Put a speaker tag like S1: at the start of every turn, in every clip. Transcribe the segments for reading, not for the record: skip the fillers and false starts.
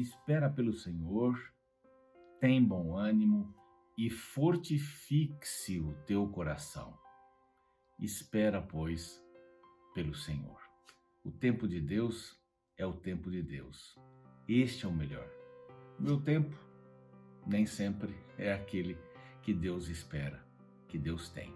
S1: espera pelo Senhor, tem bom ânimo e fortifique-se o teu coração. Espera, pois, pelo Senhor. O tempo de Deus é o tempo de Deus. Este é o melhor. O meu tempo nem sempre é aquele que Deus espera, que Deus tem.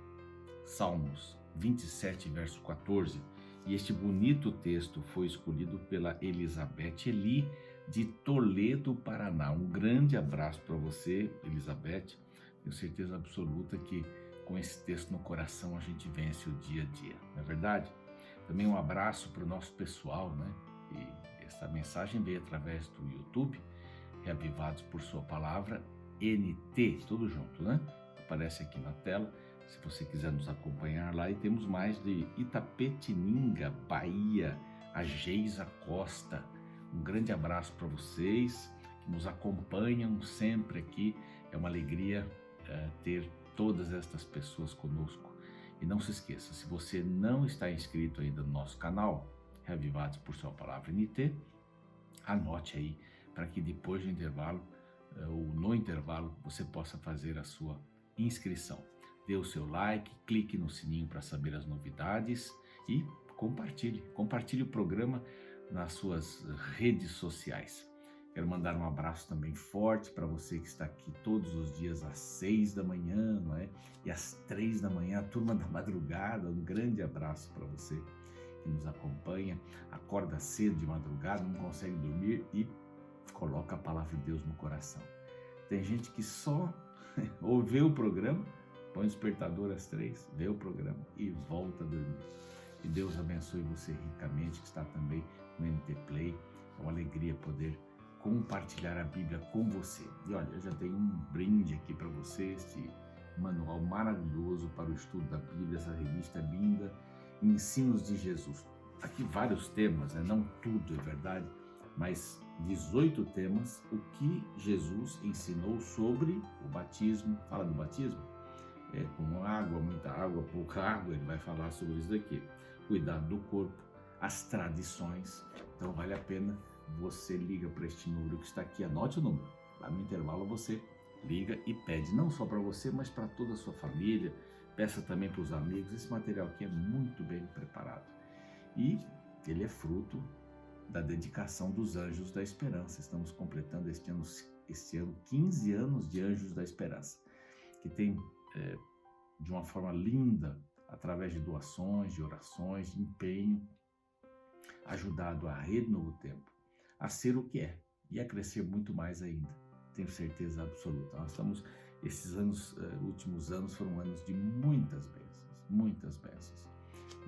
S1: Salmos 27, verso 14. E este bonito texto foi escolhido pela Elizabeth Eli, de Toledo, Paraná. Um grande abraço para você, Elizabeth. Tenho certeza absoluta que com esse texto no coração a gente vence o dia a dia, não é verdade? Também um abraço para o nosso pessoal, né? E essa mensagem veio através do YouTube, Reavivados por Sua Palavra, NT, tudo junto, né? Aparece aqui na tela, se você quiser nos acompanhar lá. E temos mais de Itapetininga, Bahia, a Geisa Costa. Um grande abraço para vocês que nos acompanham sempre aqui. É uma alegria ter todas estas pessoas conosco. E não se esqueça, se você não está inscrito ainda no nosso canal, Reavivados por Sua Palavra NT, anote aí para que depois do intervalo, ou no intervalo, você possa fazer a sua inscrição. Dê o seu like, clique no sininho para saber as novidades e compartilhe o programa nas suas redes sociais. Quero mandar um abraço também forte para você que está aqui todos os dias às 6 da manhã, não é? E às 3 da manhã, a turma da madrugada. Um grande abraço para você que nos acompanha, acorda cedo de madrugada, não consegue dormir e coloca a palavra de Deus no coração. Tem gente que só ouve o programa, põe o despertador às 3, vê o programa e volta a dormir. Que Deus abençoe você ricamente, que está também no NT Play. É uma alegria poder compartilhar a Bíblia com você. E olha, eu já tenho um brinde aqui para você, este manual maravilhoso para o estudo da Bíblia, essa revista linda, Ensinos de Jesus. Aqui vários temas, né? Não tudo é verdade, mas 18 temas, o que Jesus ensinou sobre o batismo. Fala do batismo? Com água, muita água, pouca água, ele vai falar sobre isso daqui. Cuidado do corpo, as tradições. Então vale a pena, você liga para este número que está aqui, anote o número. Lá no intervalo você liga e pede, não só para você, mas para toda a sua família. Peça também para os amigos. Esse material aqui é muito bem preparado. E ele é fruto da dedicação dos Anjos da Esperança. Estamos completando este ano 15 anos de Anjos da Esperança, que tem, de uma forma linda, através de doações, de orações, de empenho, ajudado a Rede Novo Tempo a ser o que é e a crescer muito mais ainda. Tenho certeza absoluta. Nós estamos, esses anos, últimos anos foram anos de muitas bênçãos, muitas bênçãos.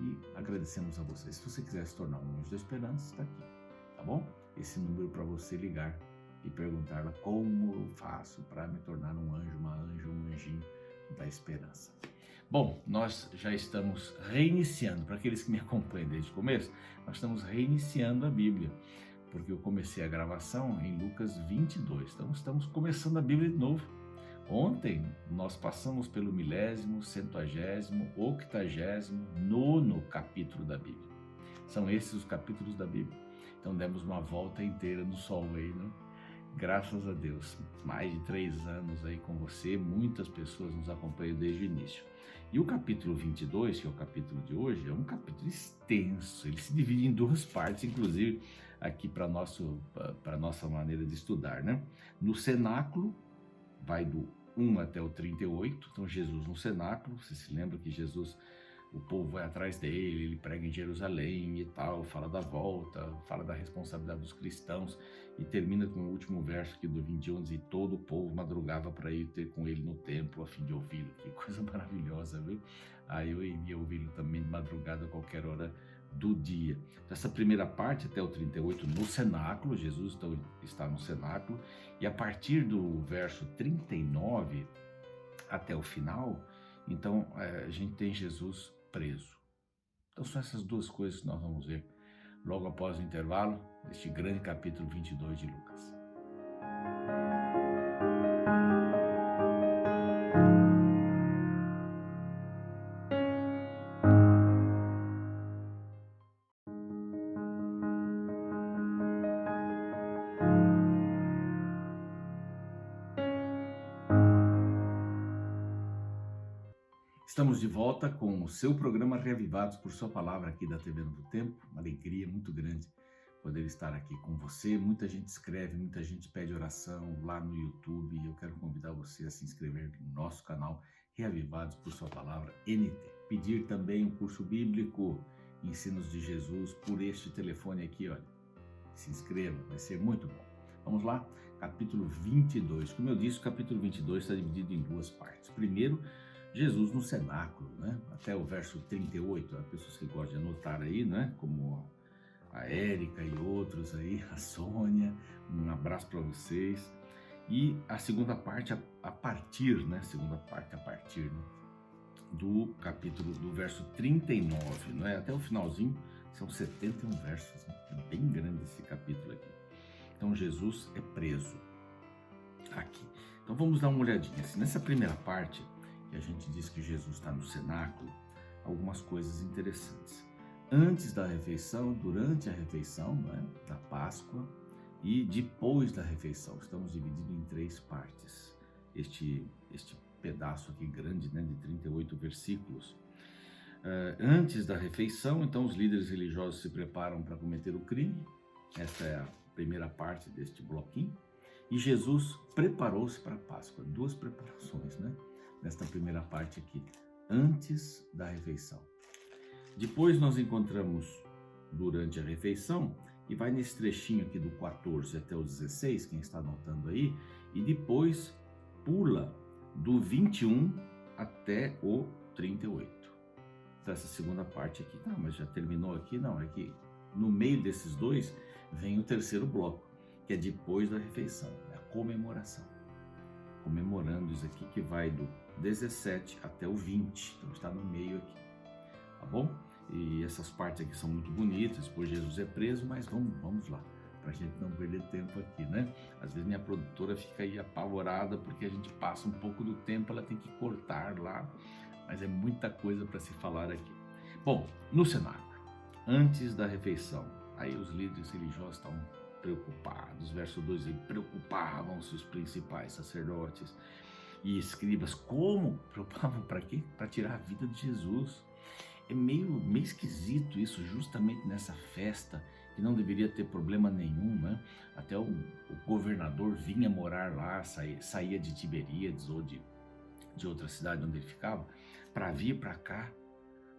S1: E agradecemos a vocês. Se você quiser se tornar um Anjo da Esperança, está aqui, tá bom? Esse número para você ligar e perguntar como eu faço para me tornar um anjo, uma anja, um anjinho da esperança. Bom, nós já estamos reiniciando, para aqueles que me acompanham desde o começo, nós estamos reiniciando a Bíblia, porque eu comecei a gravação em Lucas 22, então estamos começando a Bíblia de novo. Ontem nós passamos pelo 1000º, 100º, 80º, 9º capítulo da Bíblia. São esses os capítulos da Bíblia. Então demos uma volta inteira no sol aí, né? Graças a Deus, mais de 3 anos aí com você, muitas pessoas nos acompanham desde o início. E o capítulo 22, que é o capítulo de hoje, é um capítulo extenso, ele se divide em 2 partes, inclusive aqui para a nossa maneira de estudar, né? No cenáculo, vai do 1 até o 38, então Jesus no cenáculo, você se lembra que Jesus, o povo vai atrás dele, ele prega em Jerusalém e tal, fala da volta, fala da responsabilidade dos cristãos e termina com o último verso aqui do 21, e todo o povo madrugava para ir ter com ele no templo a fim de ouvi-lo. Que coisa maravilhosa, viu? Aí eu iria ouvi-lo também de madrugada a qualquer hora do dia. Essa primeira parte até o 38 no cenáculo, Jesus está no cenáculo, e a partir do verso 39 até o final, então a gente tem Jesus preso. Então são essas 2 coisas que nós vamos ver logo após o intervalo deste grande capítulo 22 de Lucas. Estamos de volta com o seu programa Reavivados por Sua Palavra aqui da TV Novo Tempo. Uma alegria muito grande poder estar aqui com você. Muita gente escreve, muita gente pede oração lá no YouTube. Eu quero convidar você a se inscrever no nosso canal Reavivados por Sua Palavra NT. Pedir também o curso bíblico Ensinos de Jesus por este telefone aqui, olha. Se inscreva, vai ser muito bom. Vamos lá? Capítulo 22. Como eu disse, o capítulo 22 está dividido em duas partes. Primeiro, Jesus no cenáculo, né? Até o verso 38. Há pessoas que gostam de anotar aí, né? Como a Érica e outros aí, a Sônia. Um abraço para vocês. E a segunda parte a partir, né? Segunda parte a partir, né? Do capítulo, do verso 39, né? Até o finalzinho, são 71 versos, né? É bem grande esse capítulo aqui. Então Jesus é preso aqui. Então vamos dar uma olhadinha. Assim, nessa primeira parte, que a gente diz que Jesus está no cenáculo, algumas coisas interessantes. Antes da refeição, durante a refeição, né, da Páscoa, e depois da refeição. Estamos divididos em três partes. Este pedaço aqui grande, né, de 38 versículos. Antes da refeição, então os líderes religiosos se preparam para cometer o crime. Essa é a primeira parte deste bloquinho. E Jesus preparou-se para a Páscoa. Duas preparações, né? Nesta primeira parte aqui, antes da refeição. Depois nós encontramos durante a refeição, e vai nesse trechinho aqui do 14 até o 16, quem está anotando aí, e depois pula do 21 até o 38. Então essa segunda parte aqui, tá, mas já terminou aqui? Não, é que no meio desses dois vem o terceiro bloco, que é depois da refeição, é a comemoração. Comemorando isso aqui, que vai do 17 até o 20, então está no meio aqui, tá bom? E essas partes aqui são muito bonitas, pois Jesus é preso, mas vamos lá, para a gente não perder tempo aqui, né? Às vezes minha produtora fica aí apavorada, porque a gente passa um pouco do tempo, ela tem que cortar lá, mas é muita coisa para se falar aqui. Bom, no cenáculo, antes da refeição, aí os líderes religiosos estavam preocupados, verso 2, preocupavam-se os principais sacerdotes e escribas. Como? Preocupavam para quê? Para tirar a vida de Jesus. É meio esquisito isso, justamente nessa festa, que não deveria ter problema nenhum, né? Até o governador vinha morar lá, saía de Tiberíades ou de outra cidade onde ele ficava, para vir para cá,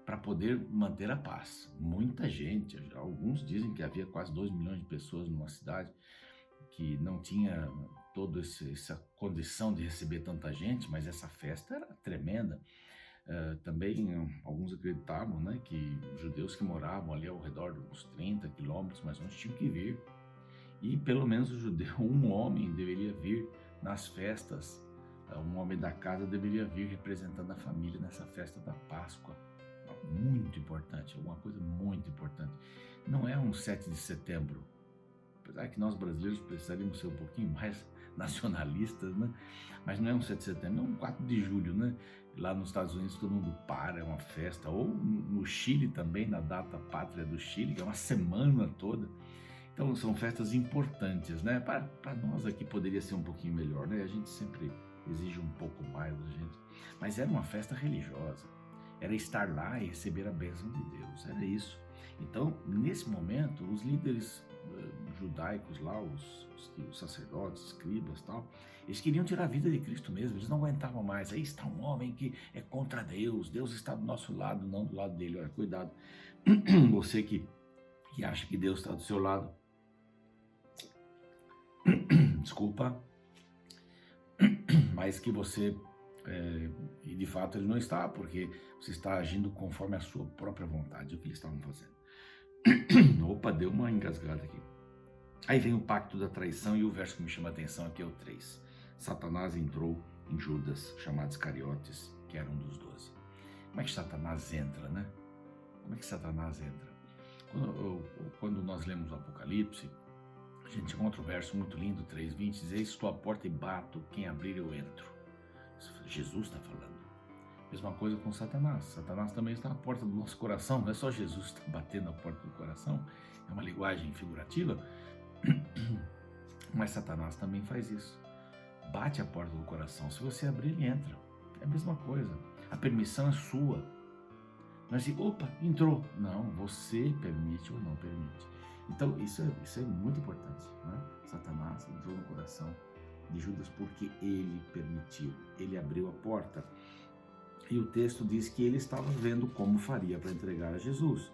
S1: para poder manter a paz. Muita gente, alguns dizem que havia quase 2 milhões de pessoas numa cidade que não tinha toda essa condição de receber tanta gente, mas essa festa era tremenda. Também alguns acreditavam, né, que judeus que moravam ali ao redor de uns 30 quilômetros, mais ou menos, tinham que vir. E pelo menos o judeu, um homem deveria vir nas festas, um homem da casa deveria vir representando a família nessa festa da Páscoa. Muito importante, alguma coisa muito importante. Não é um 7 de setembro, apesar que nós brasileiros precisaríamos ser um pouquinho mais nacionalistas, né? Mas não é um 7 de setembro, é um 4 de julho, né? Lá nos Estados Unidos todo mundo para, é uma festa, ou no Chile também, na data pátria do Chile, que é uma semana toda. Então são festas importantes, né? Para nós aqui poderia ser um pouquinho melhor, né? A gente sempre exige um pouco mais da gente, mas era uma festa religiosa. Era estar lá e receber a bênção de Deus, era isso. Então, nesse momento, os líderes judaicos lá, os sacerdotes, escribas e tal, eles queriam tirar a vida de Cristo mesmo, eles não aguentavam mais. Aí está um homem que é contra Deus, Deus está do nosso lado, não do lado dele. Olha, cuidado, você que acha que Deus está do seu lado, desculpa, mas que você... e de fato ele não está, porque você está agindo conforme a sua própria vontade, o que eles estavam fazendo. Opa, deu uma engasgada aqui. Aí vem o pacto da traição, e o verso que me chama a atenção aqui é o 3. Satanás entrou em Judas, chamado Iscariotes, que era um dos 12. Como é que Satanás entra, né? Como é que Satanás entra? Quando nós lemos o Apocalipse, a gente encontra um verso muito lindo, 3:20, diz: eis estou à porta e bato, quem abrir eu entro. Jesus está falando. Mesma coisa com Satanás. Satanás também está à porta do nosso coração. Não é só Jesus que está batendo na porta do coração. É uma linguagem figurativa. Mas Satanás também faz isso. Bate a porta do coração. Se você abrir, ele entra. É a mesma coisa. A permissão é sua. Não é assim, opa, entrou. Não, você permite ou não permite. Então, isso é muito importante, né? Satanás entrou no coração de Judas porque ele permitiu, ele abriu a porta. E o texto diz que ele estava vendo como faria para entregar a Jesus.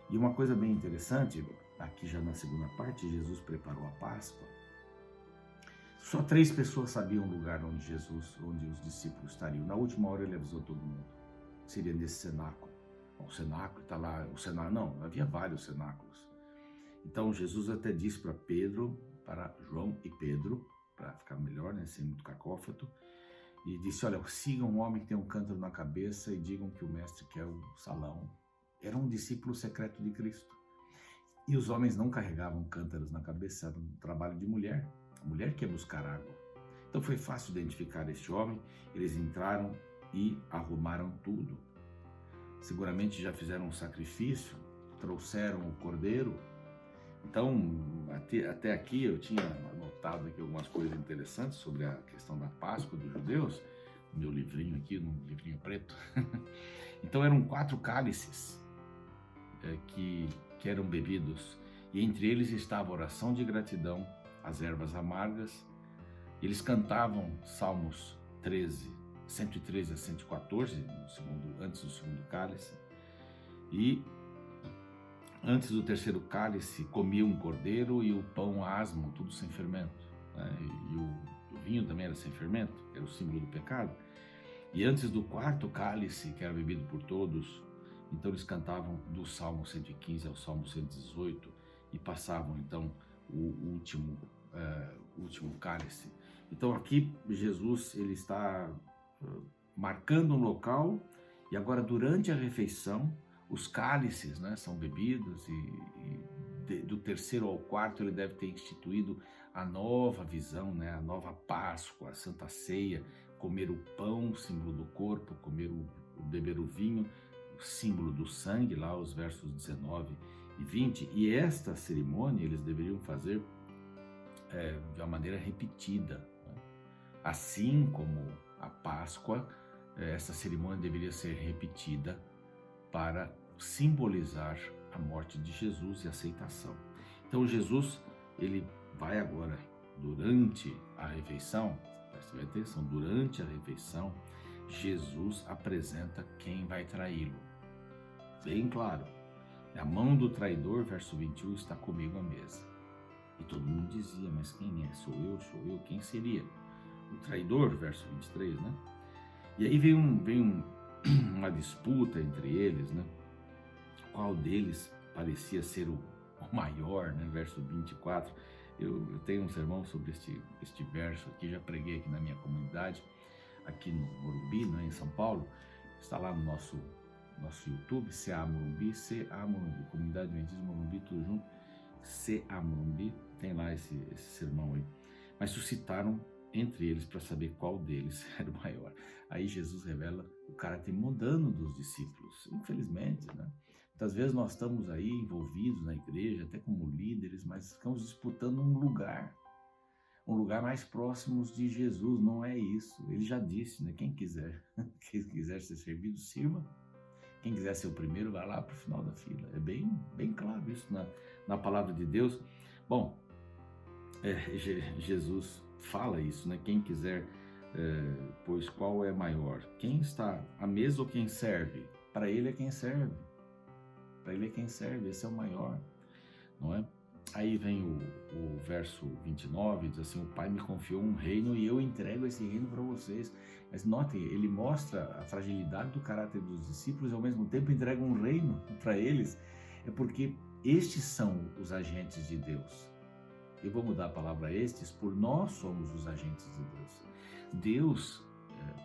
S1: E uma coisa bem interessante, aqui já na segunda parte, Jesus preparou a Páscoa. Só 3 pessoas sabiam o lugar onde os discípulos estariam. Na última hora ele avisou todo mundo. Seria nesse cenáculo. O cenáculo está lá, não, havia vários cenáculos. Então Jesus até disse para Pedro, para João e Pedro, para ficar melhor, né, sem muito cacófato, e disse, olha, sigam um homem que tem um cântaro na cabeça e digam que o mestre quer o salão. Era um discípulo secreto de Cristo. E os homens não carregavam cântaros na cabeça, era um trabalho de mulher. A mulher que ia buscar água. Então foi fácil identificar este homem, eles entraram e arrumaram tudo. Seguramente já fizeram um sacrifício, trouxeram o cordeiro. Então, até aqui eu tinha anotado aqui algumas coisas interessantes sobre a questão da Páscoa dos judeus, no meu livrinho aqui, no livrinho preto. Então eram 4 cálices que eram bebidos, e entre eles estava a oração de gratidão, as ervas amargas. Eles cantavam Salmos 113 a 114, antes do segundo cálice, e antes do terceiro cálice comiam um cordeiro e o pão asmo, tudo sem fermento, né? E o vinho também era sem fermento, era o símbolo do pecado. E antes do 4º cálice, que era bebido por todos, então eles cantavam do Salmo 115 ao Salmo 118 e passavam então o último cálice. Então aqui Jesus ele está marcando um local, e agora durante a refeição os cálices, né, são bebidos, e do 3º ao 4º ele deve ter instituído a nova visão, né, a nova Páscoa, a Santa Ceia, comer o pão, símbolo do corpo, beber o vinho, o símbolo do sangue, lá os versos 19 e 20, e esta cerimônia eles deveriam fazer de uma maneira repetida, né? Assim como a Páscoa, essa cerimônia deveria ser repetida para simbolizar a morte de Jesus e a aceitação. Então Jesus, ele vai agora, durante a refeição, preste atenção, durante a refeição, Jesus apresenta quem vai traí-lo. Bem claro, a mão do traidor, verso 21, está comigo à mesa. E todo mundo dizia, mas quem é? Sou eu, quem seria? O traidor, verso 23, né? E aí vem uma disputa entre eles, né? Qual deles parecia ser o maior, né? Verso 24. Eu tenho um sermão sobre este verso aqui, já preguei aqui na minha comunidade, aqui no Morumbi, né, em São Paulo. Está lá no nosso YouTube, CA Morumbi, Comunidade Adventista Morumbi, tudo junto, CA Morumbi, tem lá esse sermão aí. Mas suscitaram entre eles para saber qual deles era o maior. Aí Jesus revela o caráter mundano dos discípulos, infelizmente, né? Muitas vezes nós estamos aí envolvidos na igreja, até como líderes, mas ficamos disputando um lugar mais próximo de Jesus. Não é isso. Ele já disse, né? Quem quiser ser servido, sirva. Quem quiser ser o primeiro, vai lá para o final da fila. É bem claro isso na palavra de Deus. Bom, Jesus fala isso, né? Quem quiser, pois qual é maior? Quem está à mesa ou quem serve? Para ele é quem serve. Para ele é quem serve, esse é o maior, não é? Aí vem o verso 29, diz assim, o Pai me confiou um reino e eu entrego esse reino para vocês. Mas notem, ele mostra a fragilidade do caráter dos discípulos e ao mesmo tempo entrega um reino para eles. É porque estes são os agentes de Deus. Eu vou mudar a palavra estes por nós somos os agentes de Deus. Deus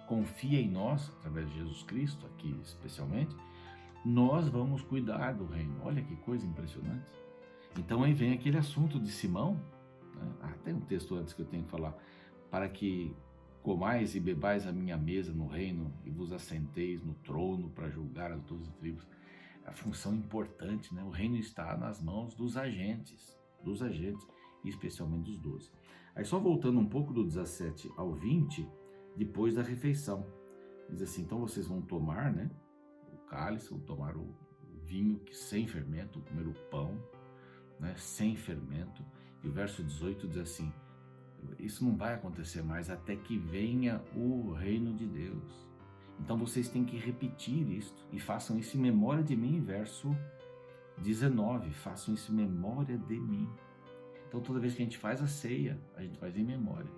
S1: confia em nós, através de Jesus Cristo, aqui especialmente, nós vamos cuidar do reino. Olha que coisa impressionante. Então aí vem aquele assunto de Simão, né? Tem um texto antes que eu tenho que falar, para que comais e bebais a minha mesa no reino e vos assenteis no trono para julgar as 12 tribos. A função importante, né? O reino está nas mãos dos agentes, e especialmente dos 12. Aí só voltando um pouco do 17 ao 20, depois da refeição. Diz assim, então vocês vão tomar, né, o cálice, vão tomar o vinho que sem fermento, comer o pão, né, sem fermento. E o verso 18 diz assim, isso não vai acontecer mais até que venha o reino de Deus. Então vocês têm que repetir isto e façam isso em memória de mim, verso 19, façam isso em memória de mim. Então toda vez que a gente faz a ceia, a gente faz em memória.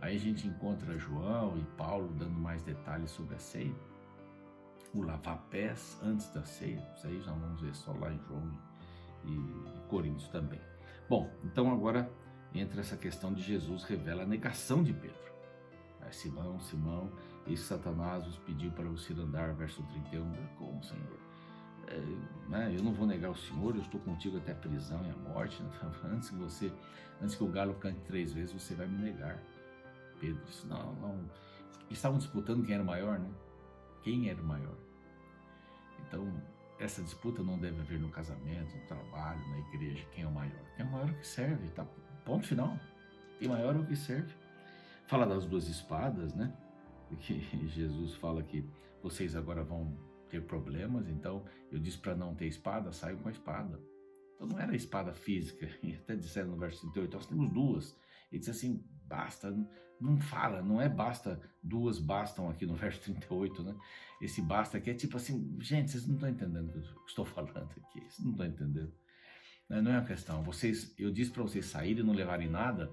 S1: Aí a gente encontra João e Paulo dando mais detalhes sobre a ceia. O lavar pés antes da ceia, isso aí já vamos ver só lá em João e Coríntios também. Bom, então agora entra essa questão de Jesus revela a negação de Pedro. Simão, Simão, esse Satanás os pediu para você andar, verso 31, como Senhor? Eu não vou negar o Senhor, eu estou contigo até a prisão e a morte. Antes que o galo cante 3 vezes, você vai me negar. Pedro disse, não. Eles estavam disputando quem era o maior, né? Quem era o maior? Então, essa disputa não deve haver no casamento, no trabalho, na igreja. Quem é o maior? Quem é o maior é o que serve, tá? Ponto final. Quem é maior é o que serve. Fala das 2 espadas, né? Que Jesus fala que vocês agora vão ter problemas, então eu disse para não ter espada, saiam com a espada. Então não era espada física, e até disseram no verso 38, nós temos 2. Ele disse assim, basta, não fala, não é basta, 2 bastam aqui no verso 38, né? Esse basta aqui é tipo assim, gente, vocês não estão entendendo o que eu estou falando aqui, vocês não estão entendendo. Não é uma questão, eu disse para vocês saírem e não levarem nada,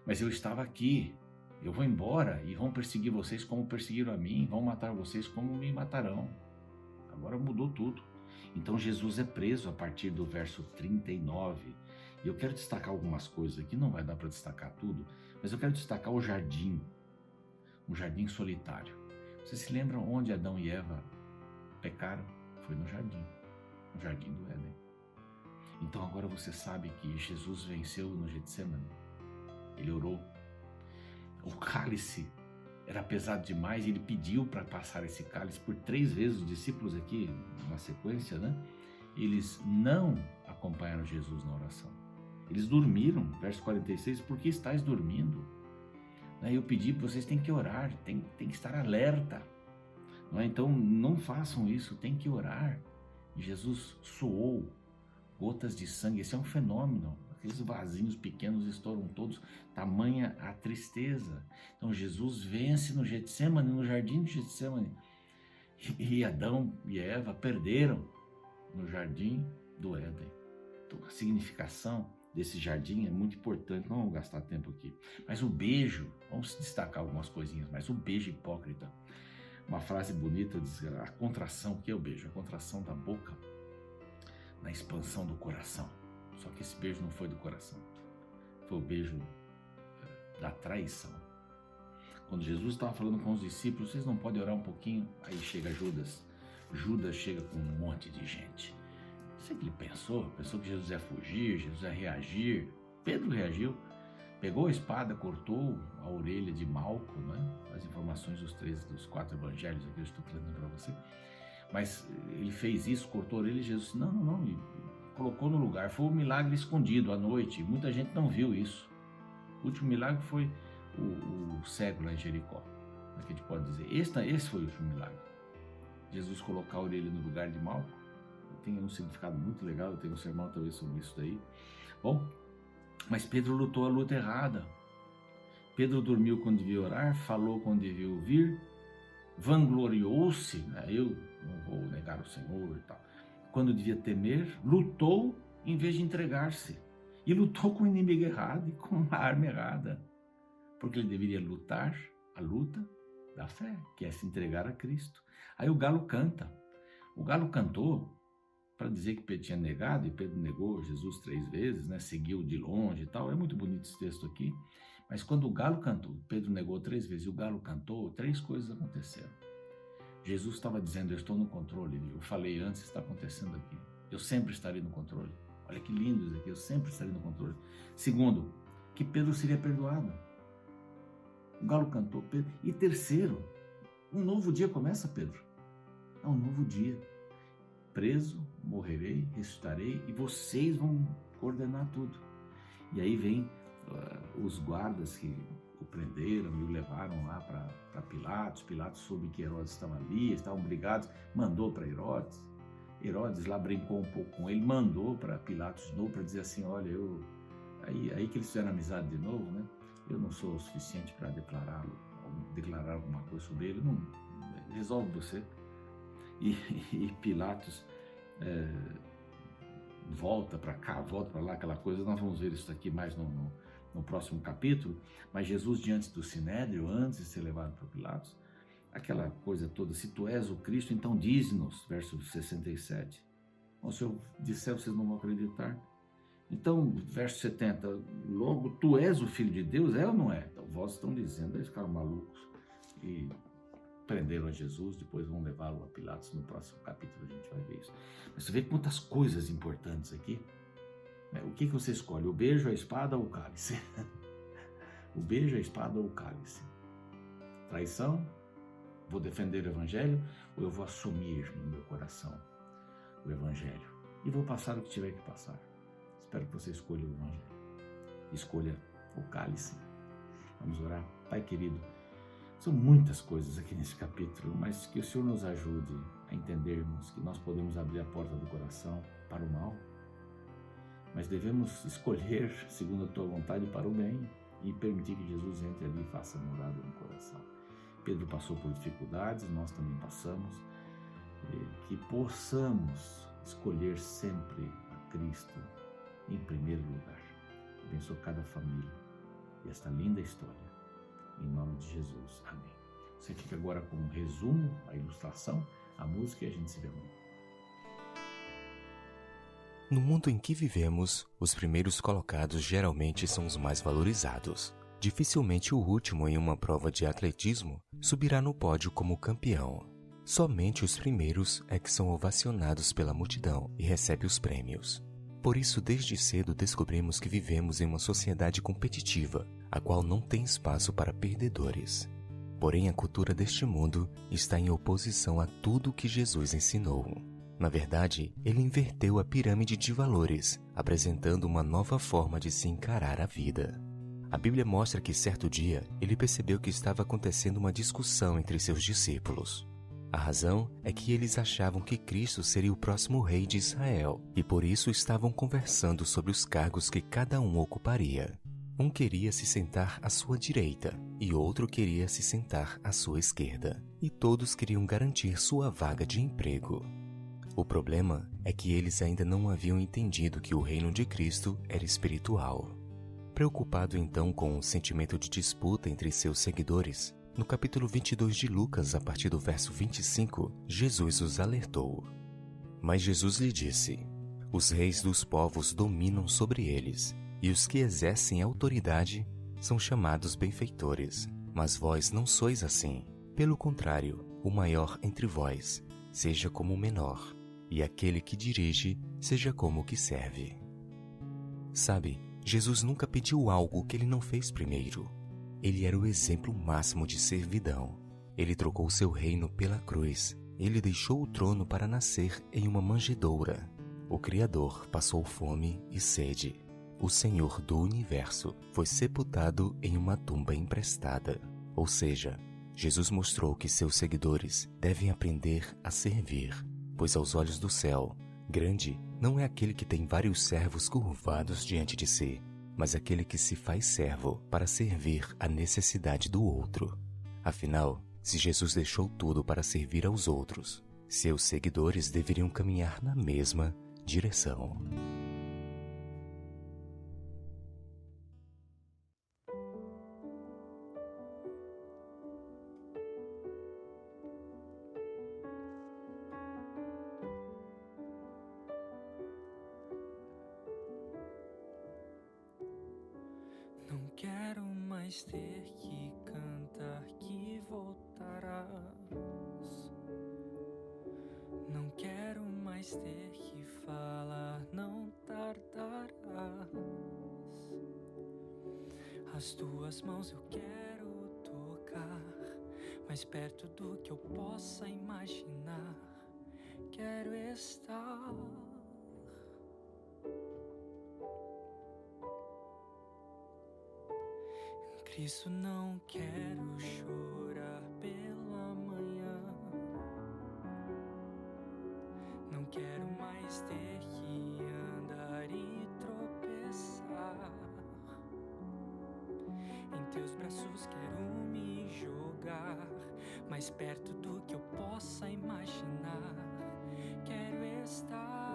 S1: mas eu estava aqui, eu vou embora e vão perseguir vocês como perseguiram a mim, vão matar vocês como me matarão. Agora mudou tudo. Então Jesus é preso a partir do verso 39. E eu quero destacar algumas coisas aqui, não vai dar para destacar tudo, mas eu quero destacar o jardim, um jardim solitário. Vocês se lembram onde Adão e Eva pecaram? Foi no jardim do Éden. Então agora você sabe que Jesus venceu no Getsemane. Ele orou. O cálice era pesado demais, ele pediu para passar esse cálice por 3 vezes. Os discípulos aqui, na sequência, né? Eles não acompanharam Jesus na oração. Eles dormiram, verso 46, por que estáis dormindo? Eu pedi, vocês têm que orar, tem que estar alerta. Então não façam isso, tem que orar. E Jesus suou gotas de sangue, esse é um fenômeno. Aqueles vasinhos pequenos estouram todos, tamanha a tristeza. Então Jesus vence no Getsemane, no jardim de Getsemane. E Adão e Eva perderam no jardim do Éden. Então a significação desse jardim é muito importante, não vamos gastar tempo aqui. Mas o beijo, vamos destacar algumas coisinhas, mas o beijo hipócrita. Uma frase bonita diz a contração, o que é o beijo? A contração da boca na expansão do coração. Só que esse beijo não foi do coração, foi o beijo da traição. Quando Jesus estava falando com os discípulos, vocês não podem orar um pouquinho? Aí chega Judas. Judas chega com um monte de gente. Não sei o que ele pensou que Jesus ia fugir, Jesus ia reagir. Pedro reagiu, pegou a espada, cortou a orelha de Malco, né? As informações dos 4 evangelhos aqui eu estou trazendo para você. Mas ele fez isso, cortou a orelha e Jesus disse, não, e colocou no lugar. Foi um milagre escondido à noite, muita gente não viu isso. O último milagre foi o cego lá em Jericó, que a gente pode dizer. Esse foi o último milagre. Jesus colocar a orelha no lugar de Malco, tem um significado muito legal, eu tenho um sermão talvez sobre isso daí. Bom, mas Pedro lutou a luta errada. Pedro dormiu quando devia orar, falou quando devia ouvir, vangloriou-se, né? Eu não vou negar o Senhor e tal. Quando devia temer, lutou em vez de entregar-se. E lutou com o inimigo errado e com a arma errada. Porque ele deveria lutar a luta da fé, que é se entregar a Cristo. Aí o galo canta. O galo cantou para dizer que Pedro tinha negado, e Pedro negou Jesus 3 vezes, né? Seguiu de longe e tal. É muito bonito esse texto aqui. Mas quando o galo cantou, Pedro negou 3 vezes e o galo cantou, 3 coisas aconteceram. Jesus estava dizendo, eu estou no controle, eu falei antes, está acontecendo aqui. Eu sempre estarei no controle. Olha que lindo isso aqui, eu sempre estarei no controle. Segundo, que Pedro seria perdoado. O galo cantou, Pedro. E terceiro, um novo dia começa, Pedro. É um novo dia. Preso, morrerei, ressuscitarei e vocês vão coordenar tudo. E aí vem os guardas, o prenderam e o levaram lá para Pilatos. Pilatos soube que Herodes estava ali, eles estavam brigados, mandou para Herodes. Herodes lá brincou um pouco com ele, mandou para Pilatos de novo para dizer assim, olha, aí que eles fizeram amizade de novo, né? Eu não sou o suficiente para declarar alguma coisa sobre ele, não, resolve você. E Pilatos volta para cá, volta para lá, aquela coisa. Nós vamos ver isso aqui mais no próximo capítulo. Mas Jesus, diante do Sinédrio, antes de ser levado para Pilatos, aquela coisa toda, se tu és o Cristo, então dize-nos, verso 67. Bom, se eu disser, vocês não vão acreditar. Então, verso 70, logo, tu és o Filho de Deus, é ou não é? Então, vós estão dizendo, eles ficaram malucos e prenderam a Jesus, depois vão levá-lo a Pilatos. No próximo capítulo a gente vai ver isso. Mas você vê quantas coisas importantes aqui. O que você escolhe? O beijo, a espada ou o cálice? O beijo, a espada ou o cálice? Traição? Vou defender o Evangelho ou eu vou assumir no meu coração o Evangelho? E vou passar o que tiver que passar. Espero que você escolha o Evangelho. Escolha o cálice. Vamos orar. Pai querido, são muitas coisas aqui nesse capítulo, mas que o Senhor nos ajude a entendermos que nós podemos abrir a porta do coração para o mal, mas devemos escolher, segundo a Tua vontade, para o bem e permitir que Jesus entre ali e faça morada no coração. Pedro passou por dificuldades, nós também passamos, que possamos escolher sempre a Cristo em primeiro lugar. Abençoa cada família e esta linda história. Em nome de Jesus. Amém. Você fica agora com um resumo, a ilustração, a música e a gente se vê amanhã.
S2: No mundo em que vivemos, os primeiros colocados geralmente são os mais valorizados. Dificilmente o último em uma prova de atletismo subirá no pódio como campeão. Somente os primeiros é que são ovacionados pela multidão e recebem os prêmios. Por isso, desde cedo descobrimos que vivemos em uma sociedade competitiva, a qual não tem espaço para perdedores. Porém, a cultura deste mundo está em oposição a tudo o que Jesus ensinou. Na verdade, ele inverteu a pirâmide de valores, apresentando uma nova forma de se encarar a vida. A Bíblia mostra que certo dia ele percebeu que estava acontecendo uma discussão entre seus discípulos. A razão é que eles achavam que Cristo seria o próximo rei de Israel e por isso estavam conversando sobre os cargos que cada um ocuparia. Um queria se sentar à sua direita e outro queria se sentar à sua esquerda, e todos queriam garantir sua vaga de emprego. O problema é que eles ainda não haviam entendido que o reino de Cristo era espiritual. Preocupado então com o sentimento de disputa entre seus seguidores, no capítulo 22 de Lucas, a partir do verso 25, Jesus os alertou. Mas Jesus lhe disse: os reis dos povos dominam sobre eles, e os que exercem autoridade são chamados benfeitores. Mas vós não sois assim. Pelo contrário, o maior entre vós seja como o menor, e aquele que dirige seja como o que serve. Sabe, Jesus nunca pediu algo que ele não fez primeiro. Ele era o exemplo máximo de servidão. Ele trocou seu reino pela cruz. Ele deixou o trono para nascer em uma manjedoura. O Criador passou fome e sede. O Senhor do Universo foi sepultado em uma tumba emprestada. Ou seja, Jesus mostrou que seus seguidores devem aprender a servir, pois aos olhos do céu, grande não é aquele que tem vários servos curvados diante de si, mas aquele que se faz servo para servir à necessidade do outro. Afinal, se Jesus deixou tudo para servir aos outros, seus seguidores deveriam caminhar na mesma direção.
S3: Não quero mais ter que cantar que voltarás. Não quero mais ter que falar, não tardarás. As tuas mãos eu quero tocar, mais perto do que eu possa imaginar. Quero estar. isso não quero chorar pela manhã. Não quero mais ter que andar e tropeçar. Em teus braços quero me jogar, mais perto do que eu possa imaginar. Quero estar.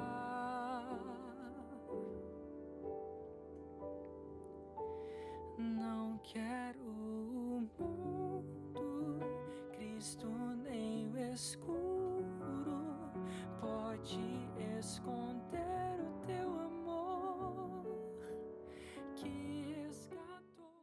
S3: Não quero o mundo, Cristo, nem o escuro.